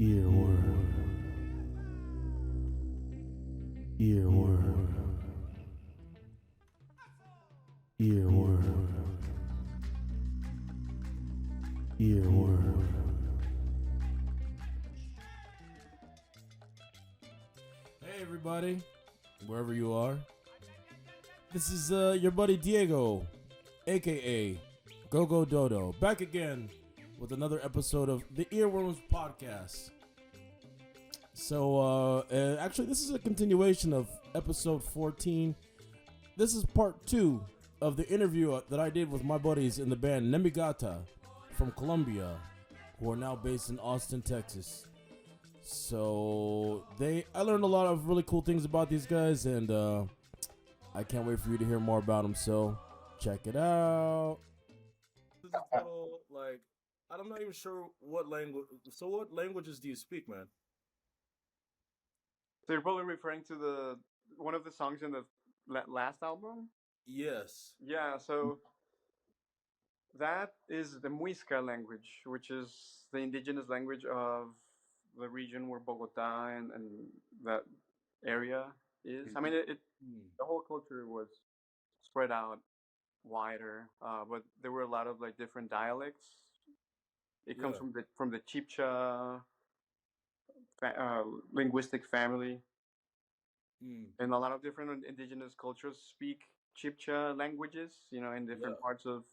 Earworm. Earworm. Earworm. Earworm. Hey everybody, wherever you are. This is your buddy Diego, aka GOGODODO, back again with another episode of the Earworms podcast. So, actually, this is a continuation of episode 14. This is part 2 of the interview that I did with my buddies in the band Nemegata from Colombia, who are now based in Austin, Texas. So, I learned a lot of really cool things about these guys, and I can't wait for you to hear more about them. So, check it out. This is total, I'm not even sure what language. So, what languages do you speak, man? So you're probably referring to one of the songs in the last album? Yes. Yeah, so that is the Muisca language, which is the indigenous language of the region where Bogota and that area is. I mean, the whole culture was spread out wider, but there were a lot of different dialects. It comes from the Chibcha linguistic family. And a lot of different indigenous cultures speak Chibcha languages, in different parts of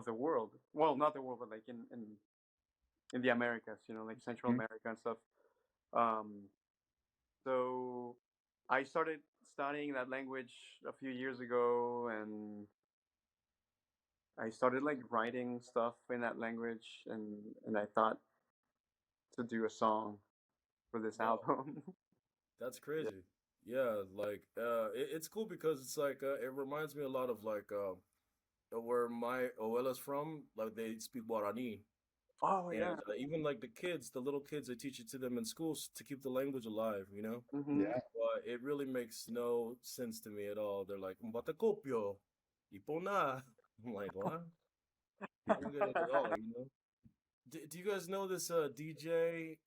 the world. Well, not the world, but in the Americas, like Central America and stuff. So I started studying that language a few years ago, and I started writing stuff in that language, and I thought to do a song for this album. That's crazy. Yeah, it's cool because it's it reminds me a lot of where my abuela's from. Like they speak Guarani. Oh yeah. And even the kids, the little kids, they teach it to them in schools to keep the language alive. Mm-hmm. Yeah. But it really makes no sense to me at all. They're like Mbatacopio, Ipona. I'm like, what? I don't get it at all. Do you guys know this DJ?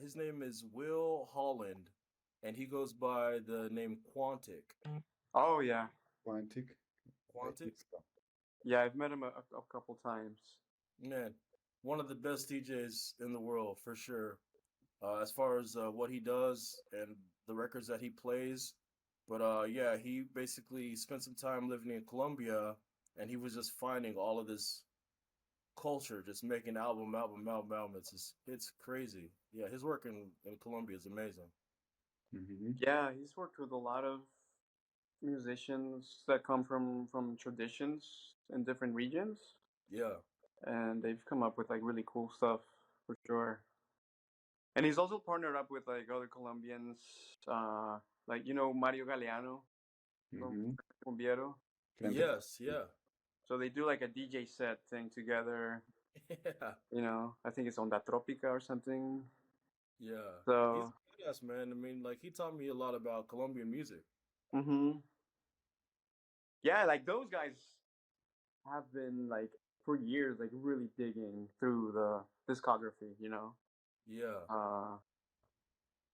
His name is Will Holland, and he goes by the name Quantic. Oh yeah. Quantic. Quantic? Yeah, I've met him a couple times. Man, one of the best DJs in the world for sure. As far as what he does and the records that he plays, but yeah, he basically spent some time living in Colombia, and he was just finding all of this culture, just making album. It's crazy. Yeah, his work in Colombia is amazing. Mm-hmm. Yeah, he's worked with a lot of musicians that come from traditions in different regions. Yeah. And they've come up with really cool stuff for sure. And he's also partnered up with other Colombians, Mario Galeano from Cumbiero. Yes, yeah. So they do a DJ set thing together. Yeah. I think it's Onda Tropica or something. Yeah. So Yes, man. I mean, he taught me a lot about Colombian music. Mm-hmm. Yeah, those guys have been for years really digging through the discography, Yeah.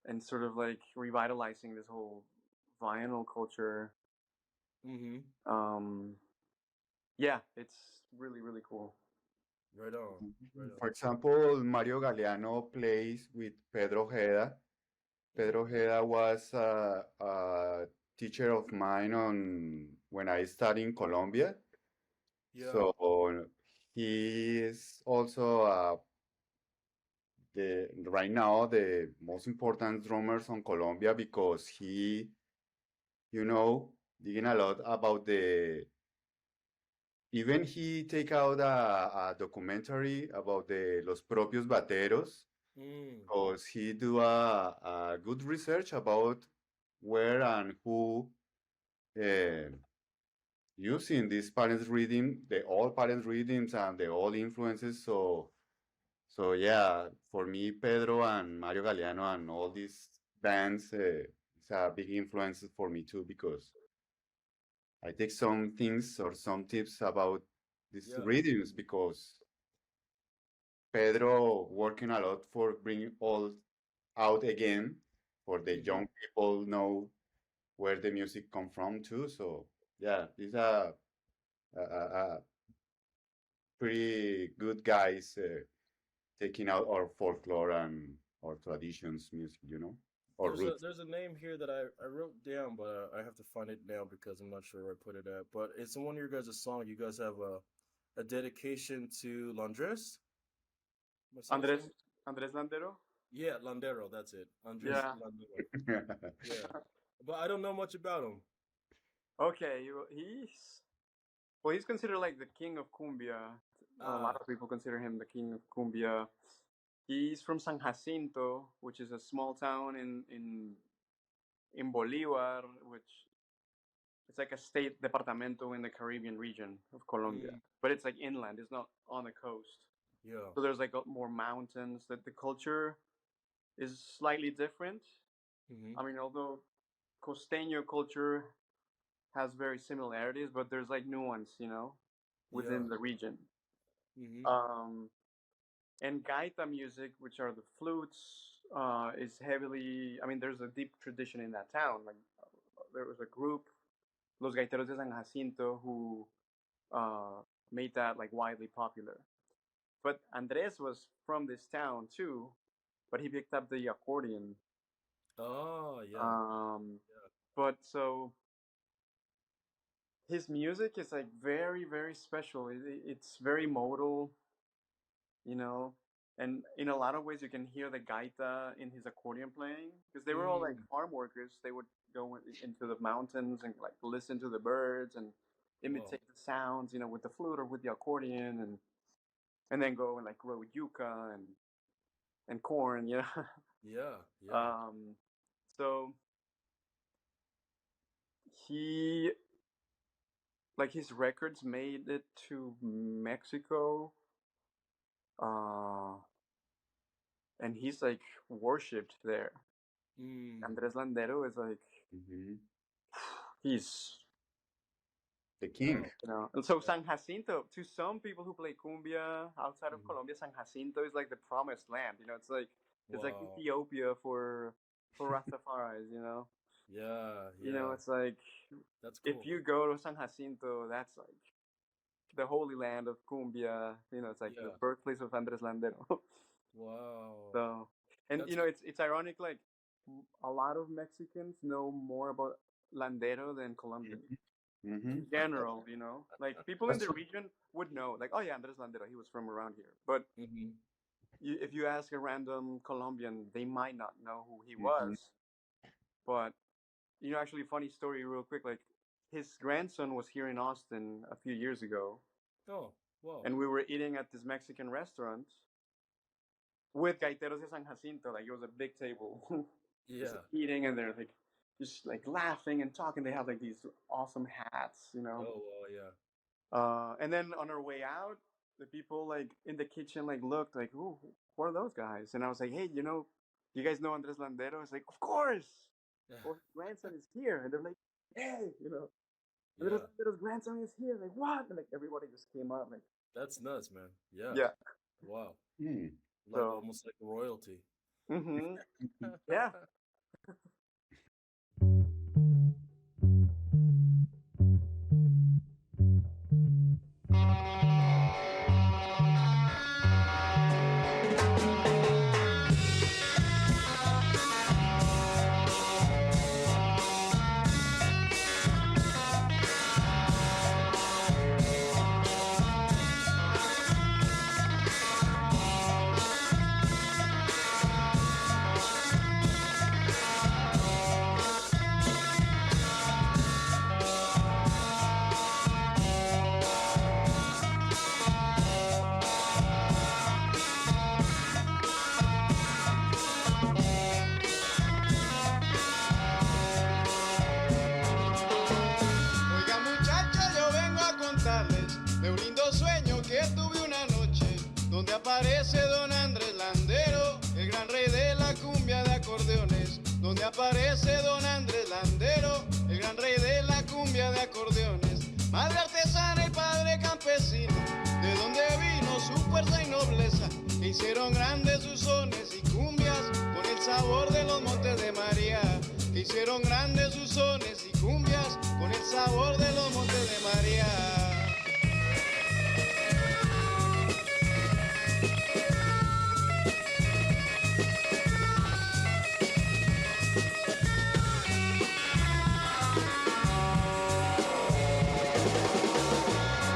And sort of revitalizing this whole vinyl culture. Mm-hmm. Yeah, it's really, really cool. Right on. For example, Mario Galeano plays with Pedro Ojeda. Pedro Ojeda was a teacher of mine when I studied in Colombia. Yeah. So he is also right now the most important drummers on Colombia because he, digging a lot about even he take out a documentary about los propios bateros because he do a good research about where and who using these parents reading, the old parents readings and the old influences. So yeah, for me, Pedro and Mario Galeano and all these bands, it's a big influence for me too because I take some things or some tips about these readings because Pedro working a lot for bringing all out again, for the young people know where the music come from too. So yeah, these are pretty good guys taking out our folklore and our traditions music, or roots. There's a name here that I wrote down, but I have to find it now because I'm not sure where I put it at. But it's in one of your guys' song. You guys have a dedication to Landres. Am I saying his Andres name? Andres Landero. Yeah, Landero. That's it. Andres Yeah. Landero. Yeah, but I don't know much about him. Okay, he's considered like the king of cumbia. A lot of people consider him the king of cumbia. He's from San Jacinto, which is a small town in Bolivar, which it's like a state departamento in the Caribbean region of Colombia. But it's like inland. It's not on the coast. Yeah. So there's like more mountains. That the culture is slightly different. I mean, although costeño culture has very similarities, but there's like nuance, within the region. And gaita music, which are the flutes, is heavily. I mean, there's a deep tradition in that town. Like there was a group, Los Gaiteros de San Jacinto, who made that like widely popular. But Andres was from this town too, but he picked up the accordion. Oh yeah. But so his music is like very, very special. It's very modal, and in a lot of ways you can hear the gaita in his accordion playing because they were all like farm workers. They would go into the mountains and like listen to the birds and imitate the sounds, with the flute or with the accordion, and then go and like grow yucca and corn, Yeah. So he, like, his records made it to Mexico, and he's like worshipped there. Andres Landero is like he's the king. And so San Jacinto, to some people who play cumbia outside of Colombia, San Jacinto is like the promised land. It's like Ethiopia for Rastafaris. Yeah. It's like That's cool. if you go to San Jacinto, that's like the holy land of cumbia. It's like the birthplace of Andres Landero. Wow. So, and it's ironic. Like a lot of Mexicans know more about Landero than Colombians. In general, like people in the region would know, like, oh yeah, Andres Landero, he was from around here. But if you ask a random Colombian, they might not know who he was. But actually, funny story, real quick. Like his grandson was here in Austin a few years ago. Oh, wow! And we were eating at this Mexican restaurant with Gaiteros de San Jacinto. Like it was a big table. Just eating, and they're like just like laughing and talking. They have like these awesome hats, Oh, wow, yeah. And then on our way out, the people like in the kitchen like looked like, "Ooh, who are those guys?" And I was like, "Hey, you guys know Andres Landero?" It's like, "Of course." Well, his grandson is here, and they're like, "Hey, Andres Landero's grandson is here." Like what? And like everybody just came up. Like that's nuts, man. Yeah. Yeah. Wow. So almost like royalty. Yeah. donde aparece don Andrés Landero, el gran rey de la cumbia de acordeones, donde aparece don Andrés Landero, el gran rey de la cumbia de acordeones, madre artesana y padre campesino, de donde vino su fuerza y nobleza, que hicieron grandes sus sones y cumbias con el sabor de los montes de María, que hicieron grandes sus sones y cumbias con el sabor de los montes de María.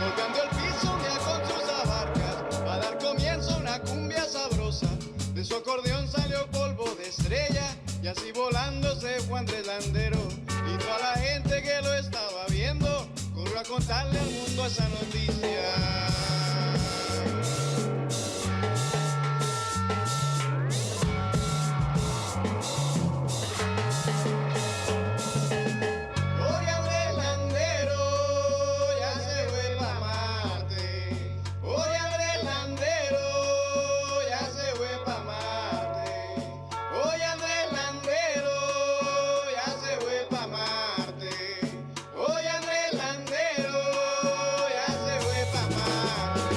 Golpeando el piso un día con sus abarcas, va a dar comienzo a una cumbia sabrosa. De su acordeón salió polvo de estrella y así volando se fue Andrés Landero. Y toda la gente que lo estaba viendo corrió a contarle al mundo esa noticia. Hoy Andrés Landero ya se fue pa' Marte. Hoy Andrés Landero ya se fue pa' Marte. Hoy Andrés Landero ya se fue pa' Marte. Hoy Andrés Landero ya se fue pa' Marte.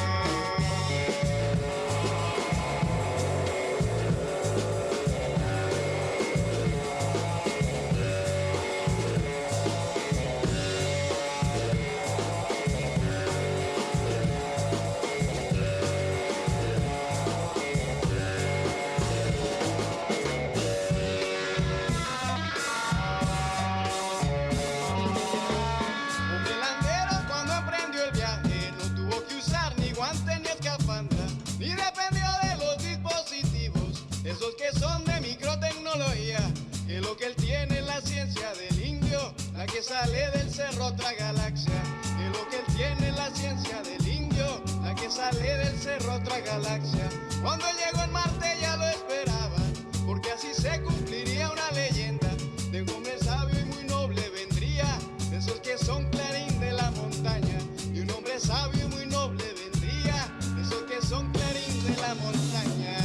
Hombre Landero cuando emprendió el viaje no tuvo que usar ni guante ni escafandra, ni dependió de los dispositivos, esos que son de microtecnología, que lo que él tiene es la ciencia del indio, la que sale del cerro otra galaxia, que lo que él tiene es la ciencia del indio, la que sale del cerro otra galaxia. Cuando él llegó en Marte ya lo esperaban, porque así se cumpliría una leyenda de un hombre sabio y muy noble vendría, de esos que son clarín de la montaña, y un hombre sabio y muy noble vendría, de esos que son clarín de la montaña.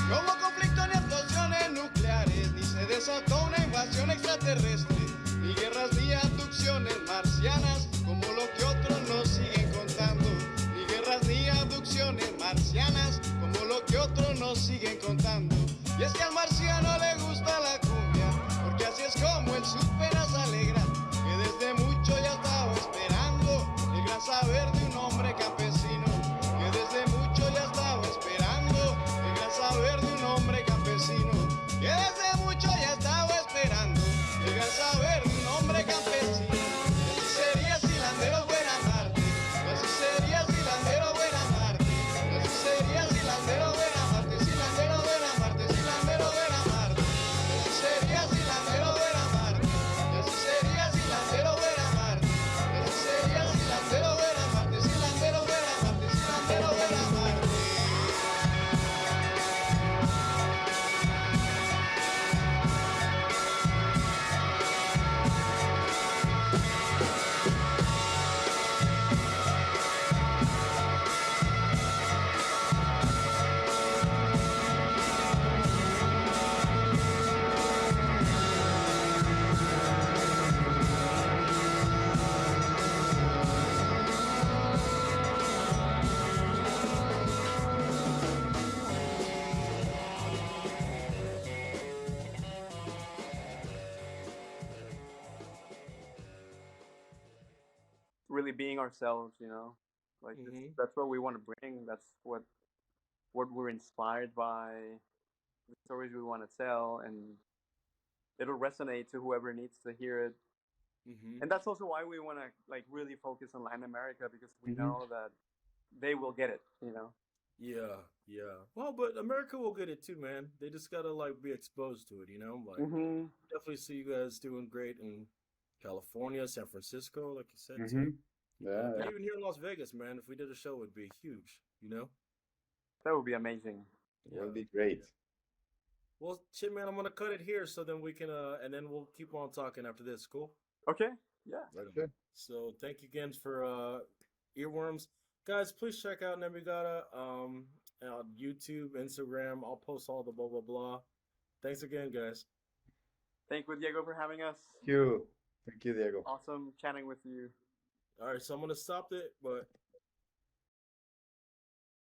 No hubo conflicto ni explosiones nucleares, ni se desató una invasión extraterrestre, ni guerras ni abducciones marcianas, como lo que otros nos siguen contando, ni guerras ni abducciones marcianas, como lo que otros nos siguen contando. Y es que al marciano le gusta la cumbia, porque así es como él sus penas alegra, que desde mucho ya estaba esperando el gran saber de un hombre campesino, que desde mucho ya estaba esperando el gran saber de un hombre campesino, que desde mucho ya estaba esperando el gran saber de un hombre campesino. Y así sería si Landero fuera a Marte, y así sería si Landero fuera a Marte, y así sería si Landero fuera a Marte, si Landero fuera a Marte, si Landero fuera a Marte, y así sería si Landero fuera a Marte, y así sería si Landero fuera a Marte, y así sería si Landero fuera a Marte, si Landero fuera a Marte, si Landero fuera a Marte. Really being ourselves, you know, like that's what we want to bring. That's what we're inspired by, the stories we want to tell, and it'll resonate to whoever needs to hear it. And that's also why we want to like really focus on Latin America, because we know that they will get it, you know. Yeah, yeah. Well, but America will get it too, man. They just gotta like be exposed to it, you know. Like, definitely see you guys doing great in California, San Francisco, like you said too. Yeah, But even here in Las Vegas, man, if we did a show, it'd be huge, you know. That would be amazing. it will be great. Well, shit, man, I'm gonna cut it here so then we can, and then we'll keep on talking after this. Cool. Okay. Yeah. Right on. Sure. So thank you again for Earworms. Guys, please check out Nemegata on YouTube, Instagram. I'll post all the blah, blah, blah. Thanks again, guys. Thank you, Diego, for having us. Thank you. Thank you, Diego. Awesome chatting with you. All right, so I'm going to stop it, but